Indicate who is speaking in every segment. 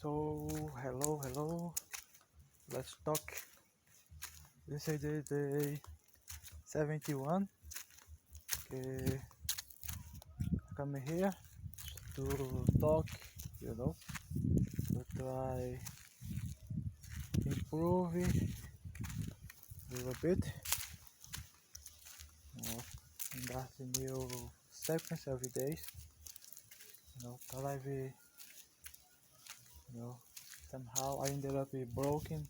Speaker 1: So, hello, let's talk. This is the day 71. Okay, come here to talk, you know, to try improve a little bit, in that new sequence every day, live, somehow I ended up broken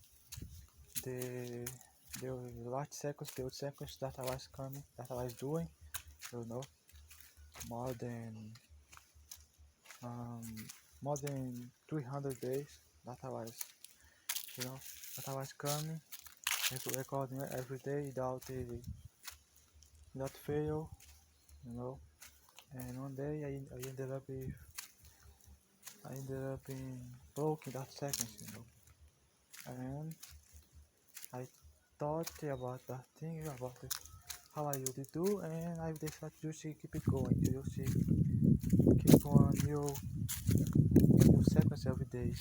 Speaker 1: the the last sequence, the old sequence that I was doing, you know, more than um, more than 300 days that I was, you know, that I was coming and recording every day without fail, you know. And one day I ended up in broken that seconds, and I thought about that thing about it, how I used to do, and I decided to just keep it going, to just keep on new sequence every day,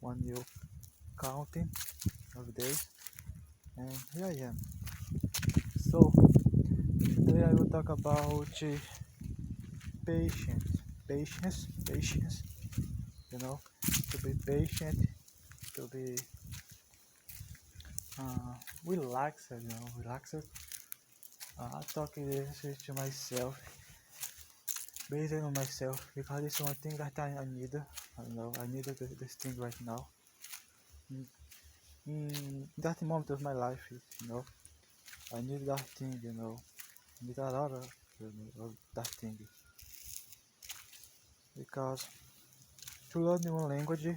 Speaker 1: one new counting every day, and here I am. So today I will talk about patience, patience. To be patient, to be uh, relaxed. Relaxed. I'm talking this to myself, based on myself, because it's one thing that I need. I need this thing right now. In that moment of my life, I need that thing. I need a lot of that thing, because to learn one language,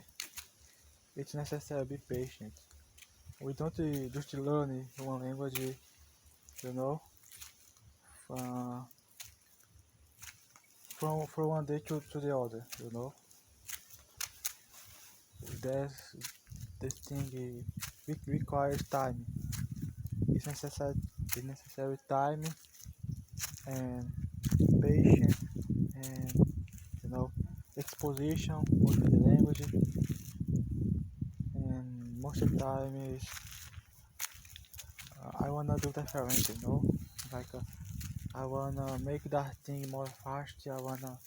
Speaker 1: it's necessary to be patient. We don't just learn one language, you know, uh, from one day to the other, There's this thing requires time. It's necessary, time and patience and exposition with the language. And most of the time is I wanna do different, like I wanna make that thing more fast. I wanna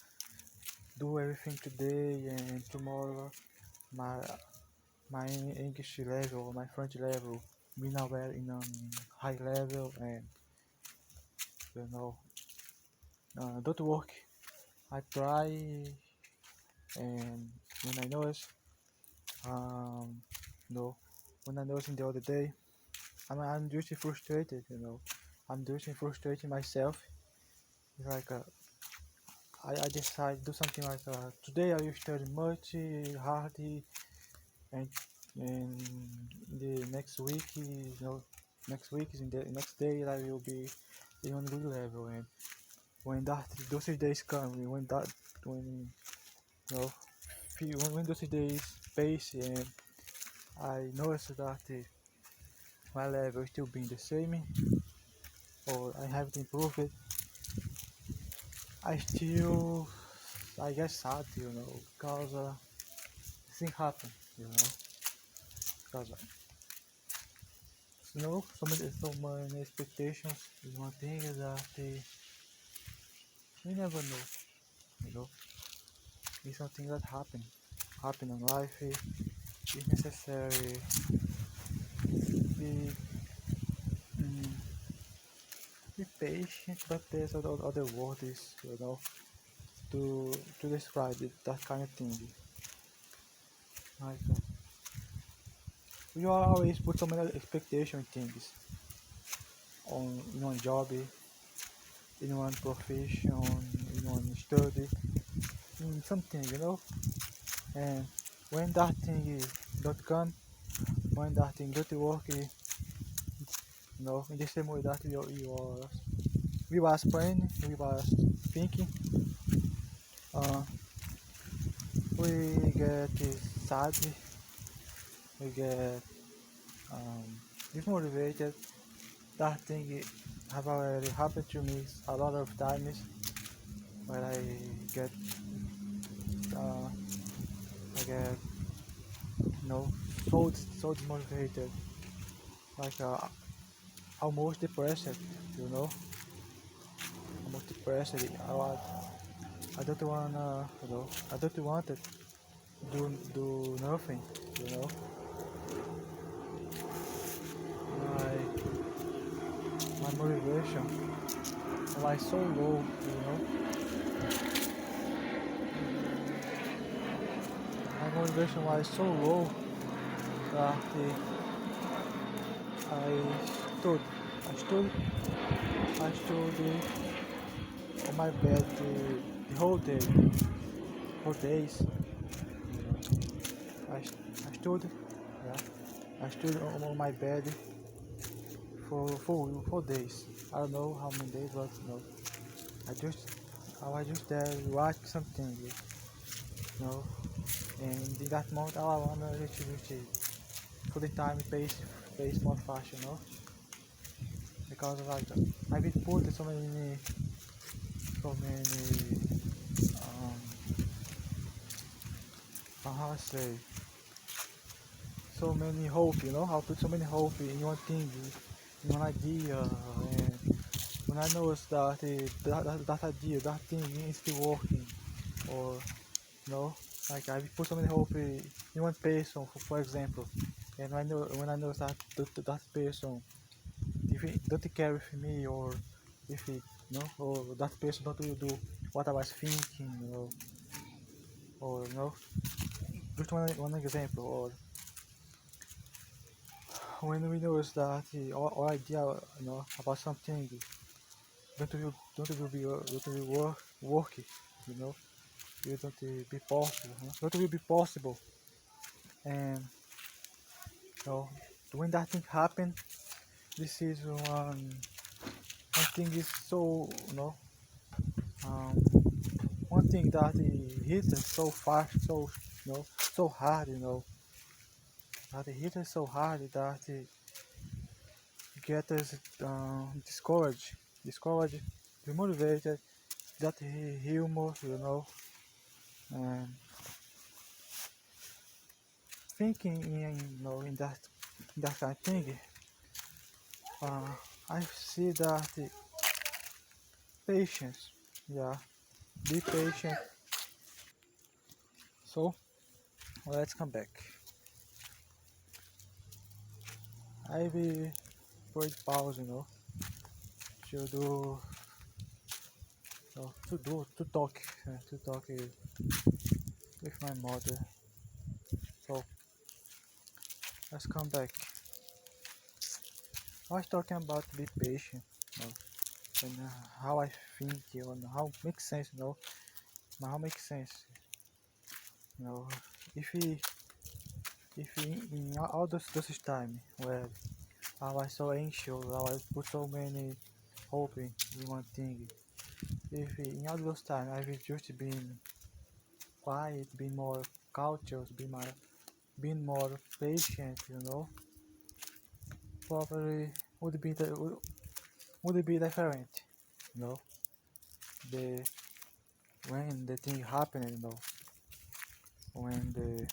Speaker 1: do everything today and tomorrow. My my English level, my French level, be now in a high level, and you know, don't work. I try, and when I notice, um, you know, when I noticed the other day, I'm just frustrated. I'm just frustrating myself. It's like I decide to do something like today I will study much hard, and the next week, next week is in the next day I will be in on good level. And when those days come, when you know when those days pace, and I notice that my level is still being the same, or I haven't improved it, I still, I get sad, because things happen, because so many expectations is one thing that we never know, you know. It's something that happen in life. It's necessary be mm, be patient, but there's other words, to describe it, that kind of thing. Like you always put so many expectation things on in one job, in one profession, in one study, in something, And when that thing don't come, when that thing don't work, in the same way that we was praying, we was thinking, uh, we get sad, we get um, demotivated. That thing have already happened to me a lot of times, where uh, I get know, so demotivated, like almost depressed, you know, almost depressed. I don't wanna, I don't want to do nothing, you know. My my motivation was so low, you know. My motivation was so low that I stood, I stood, I stood on my bed the whole day, for days. You know. I stood, yeah, I stood on my bed for days. I don't know how many days, but I just I was just there watch something, you know. And in that moment, I wanna reach for the time pace more fast, you know, because like I've been put so many how I say, so many hope, you know. I put so many hope in one thing, in one idea, and when I noticed that that idea, that thing is still working, or like I put so many hope in one person, for example, and I know when I know that that person, if he don't care with me, or if he, or that person don't will do what I was thinking, or just one example, or when we know that our idea, about something don't will work, you know, you don't be possible, don't will be possible, and when that thing happen, this is one thing is so, um, one thing that it hit us so fast, so so hard, that it hit us so hard that it get us discouraged, demotivated, that humor, and thinking in in that kind of thing. Uh, I see that patience, yeah, be patient. So let's come back. I will put pause, to do, to talk with my mother. So let's come back. I was talking about be patient, and how I think, and how makes sense, how makes sense, you know, if we in all those time where I was so anxious, I was put so many hope in one thing. If in all those time I've just been quiet, been more cautious, been more patient, probably would it be different, you know, the when the thing happened, when the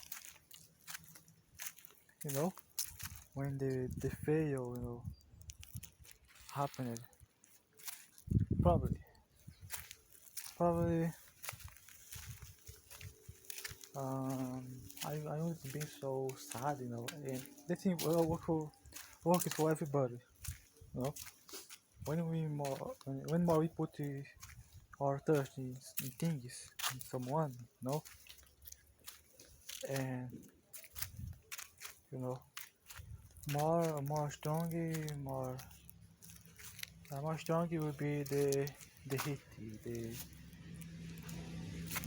Speaker 1: you know when the fail, happened, probably um I would be so sad, and the thing will work is for everybody, you know. When more we put our trust in things, in someone, and you know more strong, more more strong will be the hit, the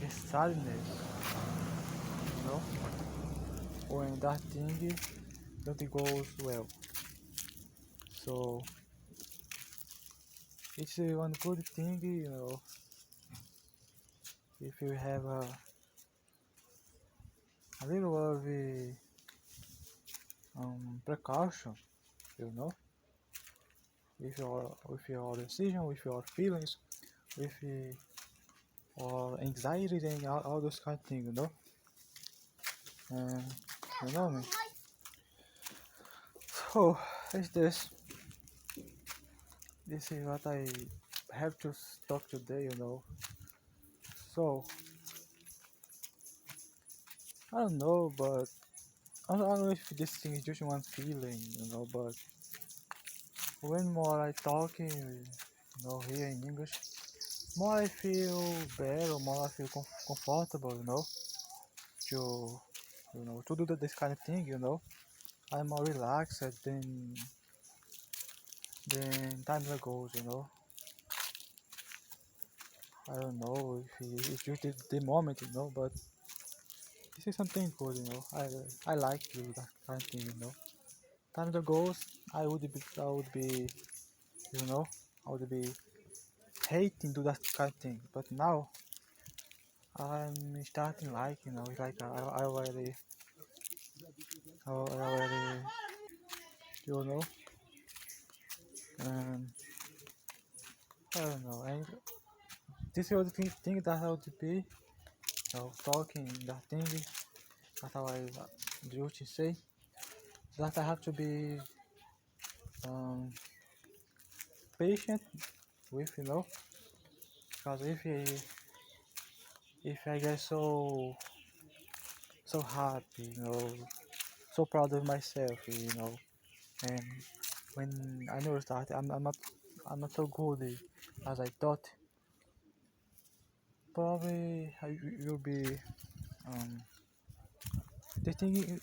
Speaker 1: the sadness, you know, when that thing don't goes well. So it's one good thing, if you have a little of precaution, you know, with your decision, with your feelings, with or anxiety, and all those kind of things, You know me. So it's this. This is what I have to talk today. So I don't know, but I don't know if this thing is just one feeling. But when more I talking, here in English, more I feel better, more I feel comfortable, to, to do this kind of thing, I'm more relaxed than time ago, I don't know if it's just the moment, but this is something good, I like to do that kind of thing, Time ago, you know, I would be hating to that kind of thing, but now I'm starting like, it's like I already, you know, and I don't know, and this is the thing that I would be, talking that thing, that I do to say, that I have to be um, patient with, because if I get so happy, so proud of myself, and when I know that I'm not so good as I thought, probably I will be um, the thing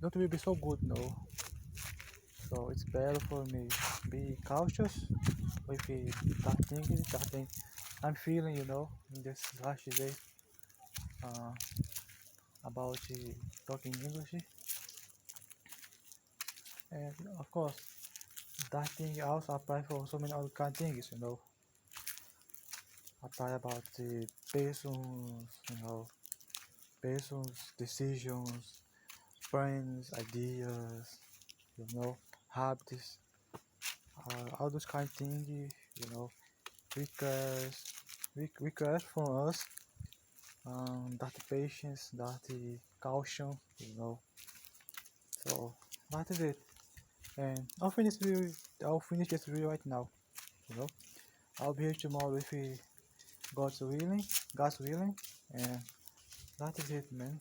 Speaker 1: not will be so good, So it's better for me be cautious with that thing I'm feeling, in this last day, uh, about talking English, and of course that thing also apply for so many other kind of things, apply about the persons, decisions, friends, ideas, habits, all those kind of things, requires requires from us, that patience, that caution, So that is it. And I'll finish this video right now. You know. I'll be here tomorrow if God's willing. God's willing. And that is it, man.